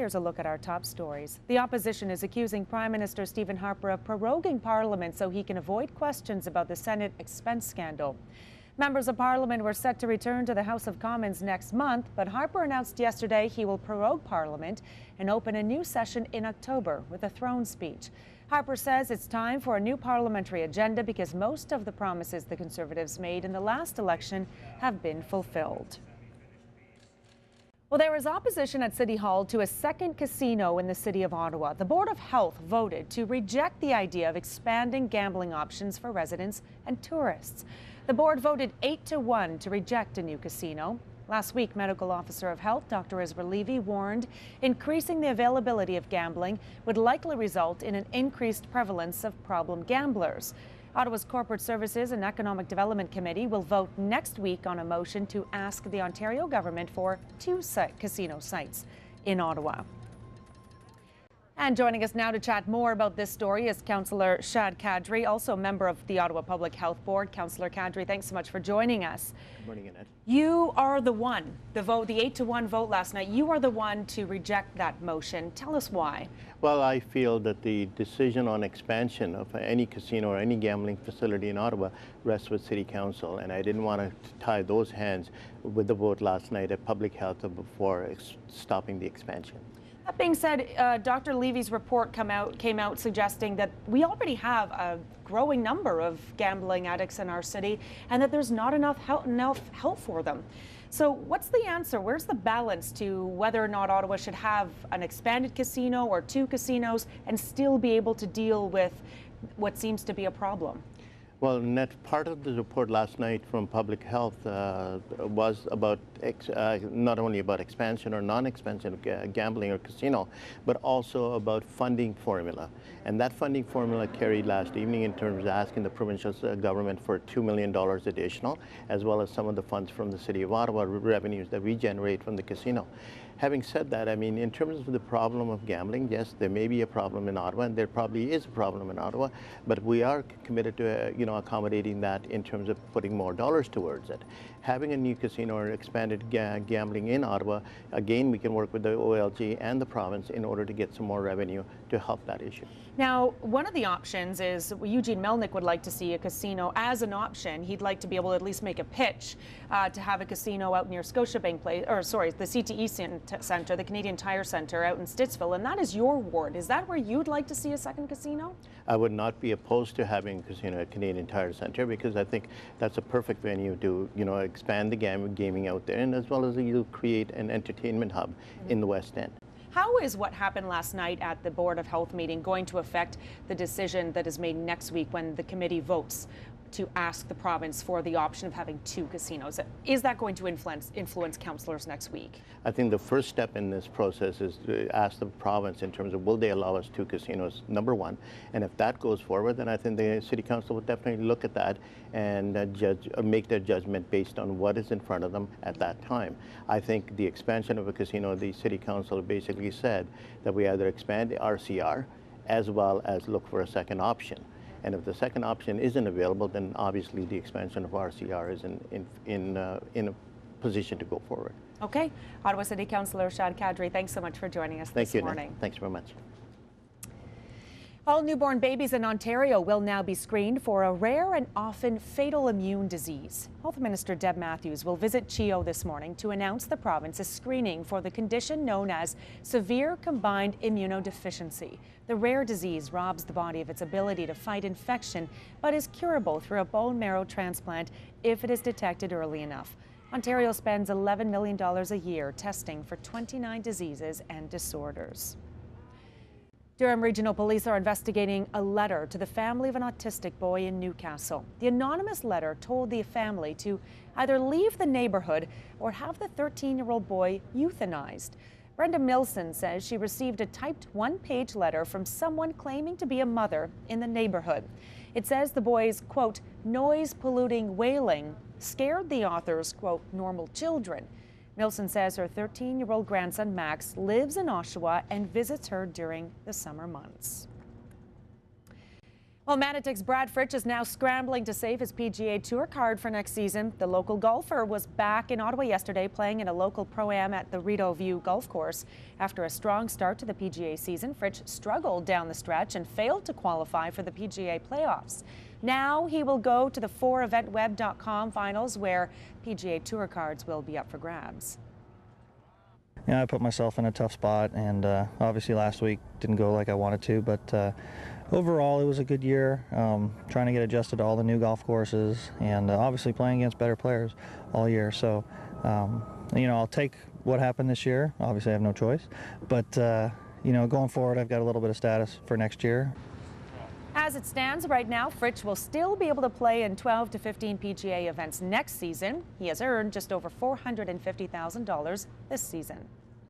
Here's a look at our top stories. The opposition is accusing Prime Minister Stephen Harper of proroguing Parliament so he can avoid questions about the Senate expense scandal. Members of Parliament were set to return to the House of Commons next month, but Harper announced yesterday he will prorogue Parliament and open a new session in October with a throne speech. Harper says it's time for a new parliamentary agenda because most of the promises the Conservatives made in the last election have been fulfilled. Well, there is opposition at City Hall to a second casino in the city of Ottawa. The Board of Health voted to reject the idea of expanding gambling options for residents and tourists. The board voted 8-1 to reject a new casino. Last week, Medical Officer of Health Dr. Isra Levy warned increasing the availability of gambling would likely result in an increased prevalence of problem gamblers. Ottawa's Corporate Services and Economic Development Committee will vote next week on a motion to ask the Ontario government for 2 casino sites in Ottawa. And joining us now to chat more about this story is Councillor Shad Qadri, also a member of the Ottawa Public Health Board. Councillor Qadri, thanks so much for joining us. Good morning, Annette. You are the one, the 8-1 vote last night, you are the one to reject that motion. Tell us why. Well, I feel that the decision on expansion of any casino or any gambling facility in Ottawa rests with City Council, and I didn't want to tie those hands with the vote last night at Public Health before stopping the expansion. That being said, Dr. Levy's report came out suggesting that we already have a growing number of gambling addicts in our city and that there's not enough help for them. So what's the answer? Where's the balance to whether or not Ottawa should have an expanded casino or 2 casinos and still be able to deal with what seems to be a problem? Well, Annette, part of the report last night from Public Health was about not only about expansion or non-expansion of gambling or casino, but also about funding formula. And that funding formula carried last evening in terms of asking the provincial government for $2 million additional, as well as some of the funds from the City of Ottawa, revenues that we generate from the casino. Having said that, I mean, in terms of the problem of gambling, yes, there may be a problem in Ottawa, and there probably is a problem in Ottawa, but we are committed to, accommodating that in terms of putting more dollars towards it. Having a new casino or expanded gambling in Ottawa, again, we can work with the OLG and the province in order to get some more revenue to help that issue. Now, one of the options is Eugene Melnick would like to see a casino as an option. He'd like to be able to at least make a pitch to have a casino out near Scotiabank Place, or sorry, the CTE Centre, the Canadian Tire Centre out in Stittsville, and that is your ward. Is that where you'd like to see a second casino? I would not be opposed to having a casino at Canadian Tire Centre because I think that's a perfect venue to, expand the gaming out there, and as well as you create an entertainment hub in the West End. How is what happened last night at the Board of Health meeting going to affect the decision that is made next week when the committee votes to ask the province for the option of having 2 casinos? Is that going to influence councillors next week? I think the first step in this process is to ask the province in terms of will they allow us 2 casinos, number one. And if that goes forward, then I think the City Council will definitely look at that and make their judgment based on what is in front of them at that time. I think the expansion of a casino, the City Council basically said that we either expand the RCR as well as look for a second option. And if the second option isn't available, then obviously the expansion of RCR is in a position to go forward. Okay. Ottawa City Councillor Shad Qadri, thanks so much for joining us this morning. Annette. Thanks very much. All newborn babies in Ontario will now be screened for a rare and often fatal immune disease. Health Minister Deb Matthews will visit CHEO this morning to announce the province is screening for the condition known as severe combined immunodeficiency. The rare disease robs the body of its ability to fight infection, but is curable through a bone marrow transplant if it is detected early enough. Ontario spends $11 million a year testing for 29 diseases and disorders. Durham Regional Police are investigating a letter to the family of an autistic boy in Newcastle. The anonymous letter told the family to either leave the neighborhood or have the 13-year-old boy euthanized. Brenda Milson says she received a typed 1-page letter from someone claiming to be a mother in the neighborhood. It says the boy's, quote, noise-polluting wailing scared the author's, quote, normal children. Milson says her 13-year-old grandson, Max, lives in Oshawa and visits her during the summer months. Well, Manotick's Brad Fritsch is now scrambling to save his PGA Tour card for next season. The local golfer was back in Ottawa yesterday playing in a local Pro-Am at the Rideau View Golf Course. After a strong start to the PGA season, Fritsch struggled down the stretch and failed to qualify for the PGA playoffs. Now he will go to the 4eventweb.com finals where PGA Tour cards will be up for grabs. Yeah, I put myself in a tough spot, and obviously last week didn't go like I wanted to, but overall it was a good year, trying to get adjusted to all the new golf courses and obviously playing against better players all year. So, you know, I'll take what happened this year. Obviously I have no choice, but you know, going forward I've got a little bit of status for next year. As it stands right now, Fritsch will still be able to play in 12 to 15 PGA events next season. He has earned just over $450,000 this season.